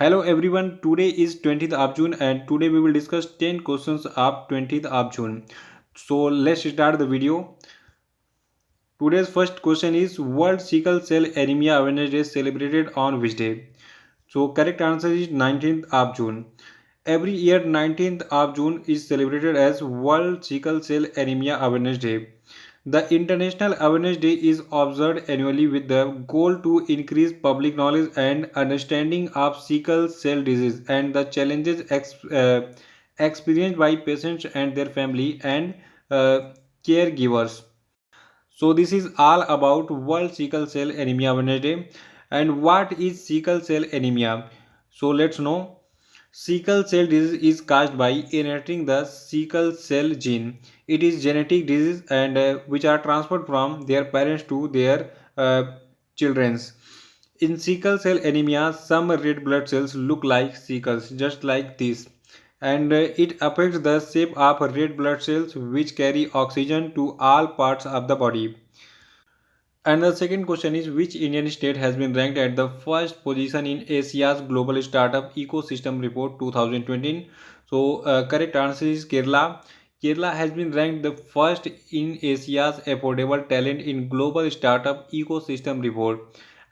Hello everyone, today is 20th of June and today we will discuss 10 questions of 20th of June. So let's start the video. Today's first question is World Sickle Cell Anemia Awareness Day celebrated on which day? So correct answer is 19th of June. Every year 19th of June is celebrated as World Sickle Cell Anemia Awareness Day. The International Awareness Day is observed annually with the goal to increase public knowledge and understanding of sickle cell disease and the challenges experienced by patients and their family and caregivers. So this is all about World Sickle Cell Anemia Awareness Day. And what is sickle cell anemia? So let's know. Sickle cell disease is caused by inheriting the sickle cell gene. It is genetic disease and which are transferred from their parents to their children's. In sickle cell anemia, some red blood cells look like sickles, just like this, and it affects the shape of red blood cells which carry oxygen to all parts of the body. And the second question is which Indian state has been ranked at the first position in Asia's Global Startup Ecosystem Report 2020? So correct answer is Kerala. Kerala has been ranked the first in Asia's affordable talent in Global Startup Ecosystem Report,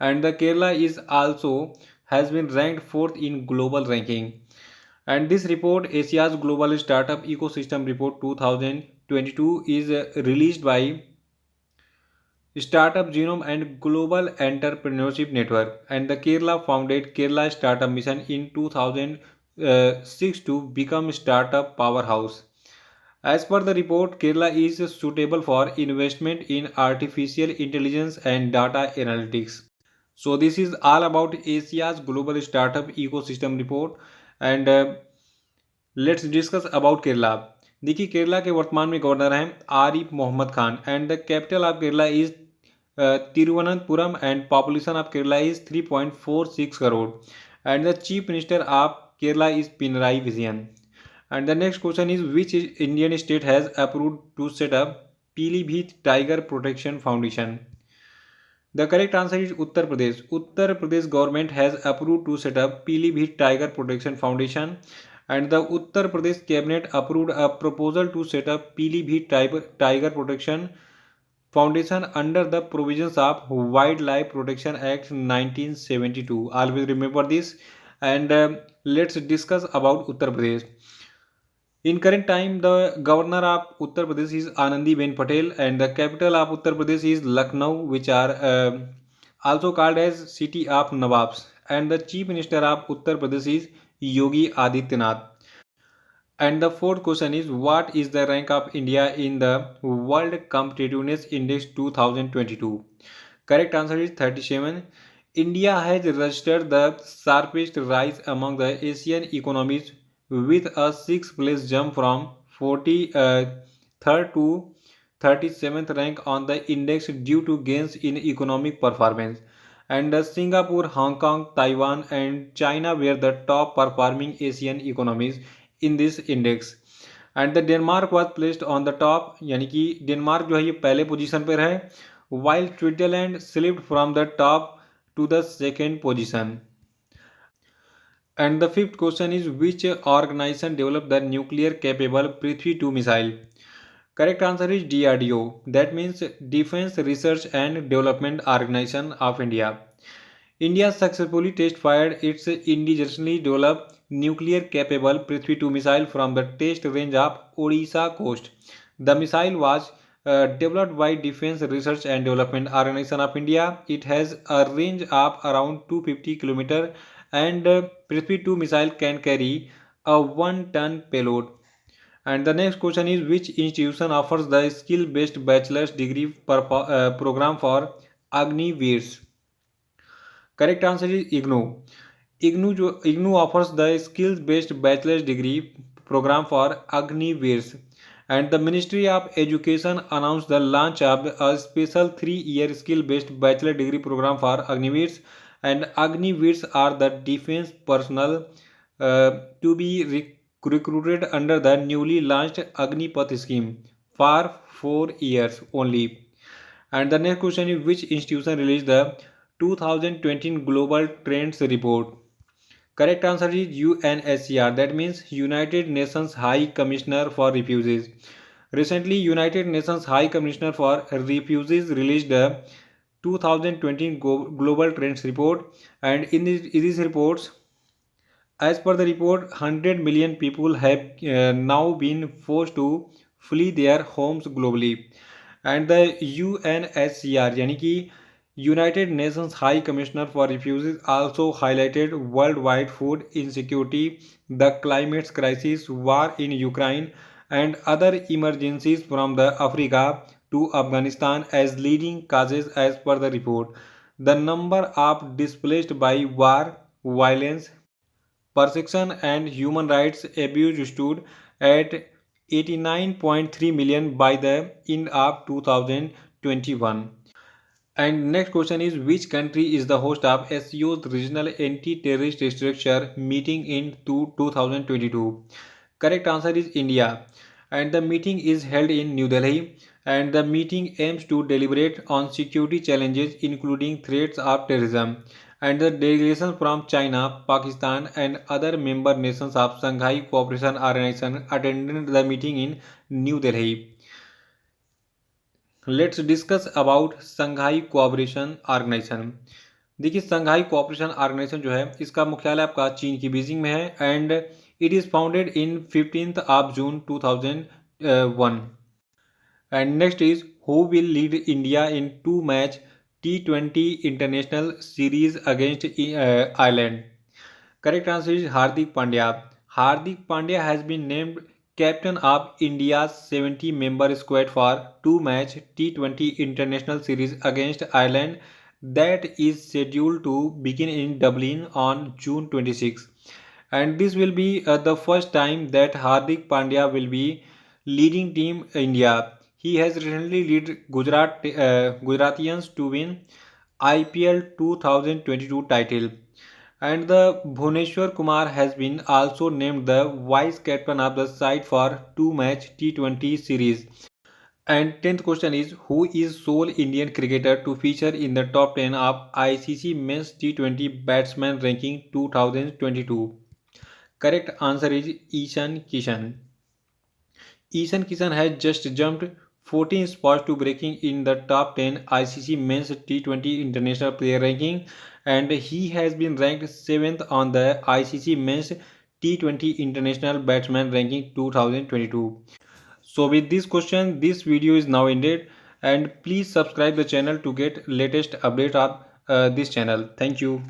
and the Kerala is also has been ranked fourth in global ranking. And this report, Asia's Global Startup Ecosystem Report 2022, is released by Startup Genome and Global Entrepreneurship Network, and the Kerala founded Kerala Startup Mission in 2006 to become startup powerhouse. As per the report, Kerala is suitable for investment in artificial intelligence and data analytics. So this is all about Asia's Global Startup Ecosystem Report, and let's discuss about Kerala. देखिए केरला के वर्तमान में governor हैं Arif Mohammad Khan and the capital of Kerala is Thiruvananthapuram and population of Kerala is 3.46 crore and the chief minister of Kerala is Pinarayi Vijayan. And the next question is which Indian state has approved to set up Pilibhit tiger protection foundation? The correct answer is Uttar Pradesh. Uttar Pradesh government has approved to set up Pilibhit Tiger Protection Foundation, and the Uttar Pradesh cabinet approved a proposal to set up Pilibhit Tiger Protection Foundation under the provisions of Wildlife Protection Act 1972. Always remember this. And let's discuss about Uttar Pradesh. In current time, the governor of Uttar Pradesh is Anandiben Patel, and the capital of Uttar Pradesh is Lucknow, which are also called as city of Nawabs. And the chief minister of Uttar Pradesh is Yogi Adityanath. And the fourth question is what is the rank of India in the World Competitiveness Index 2022? Correct answer is 37. India has registered the sharpest rise among the Asian economies with a sixth place jump from 43rd to 37th rank on the index due to gains in economic performance. And Singapore, Hong Kong, Taiwan, and China were the top performing Asian economies in this index. And the Denmark was placed on the top, यानी कि Denmark जो है ये पहले position पर है, while Switzerland slipped from the top to the second position. And the fifth question is which organisation develop the nuclear capable Prithvi 2 missile? Correct answer is DRDO. That means Defense Research and Development Organization of India. India successfully test fired its indigenously developed nuclear capable Prithvi 2 missile from the test range of Odisha coast. The missile was developed by Defense Research and Development Organization of India. It has a range of around 250 km and Prithvi 2 missile can carry a 1-ton payload. And the next question is which institution offers the skill based bachelor's degree program for Agniveers? Correct answer is IGNOU. IGNOU offers the skills based bachelor's degree program for Agniveers. And the Ministry of Education announced the launch of a special 3-year skill based bachelor degree program for Agniveers. And Agniveers are the defense personnel to be recruited under the newly launched Agnipath scheme for 4 years only. And the next question is which institution released the 2020 Global Trends Report? Correct answer is UNHCR. That means United Nations High Commissioner for Refugees. Recently, United Nations High Commissioner for Refugees released the 2020 Global Trends Report, and in these reports, as per the report, 100 million people have now been forced to flee their homes globally. And the UNHCR, yani ki United Nations High Commissioner for Refugees, also highlighted worldwide food insecurity, the climate crisis, war in Ukraine, and other emergencies from the Africa to Afghanistan as leading causes as per the report. The number of displaced by war, violence, persecution and human rights abuse stood at 89.3 million by the end of 2021. And next question is, which country is the host of SCO's regional anti-terrorist structure meeting in 2022? Correct answer is India. And the meeting is held in New Delhi, and the meeting aims to deliberate on security challenges including threats of terrorism. And the delegations from China, Pakistan and other member nations of Shanghai Cooperation Organization attended the meeting in New Delhi. Let's discuss about Shanghai cooperation organisation. देखिए, Shanghai cooperation organisation जो है इसका मुख्यालय आपका चीन की Beijing में है, and it is founded in 15th of June 2001। And next is who will lead India in 2-match T20 international series against Ireland. Correct answer is Hardik Pandya. Hardik Pandya has been named captain of India's 70-member squad for 2-match T20 international series against Ireland that is scheduled to begin in Dublin on June 26. And this will be the first time that Hardik Pandya will be leading Team India. He has recently led Gujaratians to win IPL 2022 title. And the Bhuneshwar Kumar has been also named the vice captain of the side for 2-match T20 series. And 10th question is, who is sole Indian cricketer to feature in the top 10 of ICC Men's T20 Batsman Ranking 2022? Correct answer is Ishan Kishan. Ishan Kishan has just jumped 14 spots to breaking in the top 10 ICC Men's T20 International Player Ranking, and he has been ranked 7th on the ICC Men's T20 International Batsman Ranking 2022. So with this question, this video is now ended, and please subscribe the channel to get latest update of this channel. Thank you.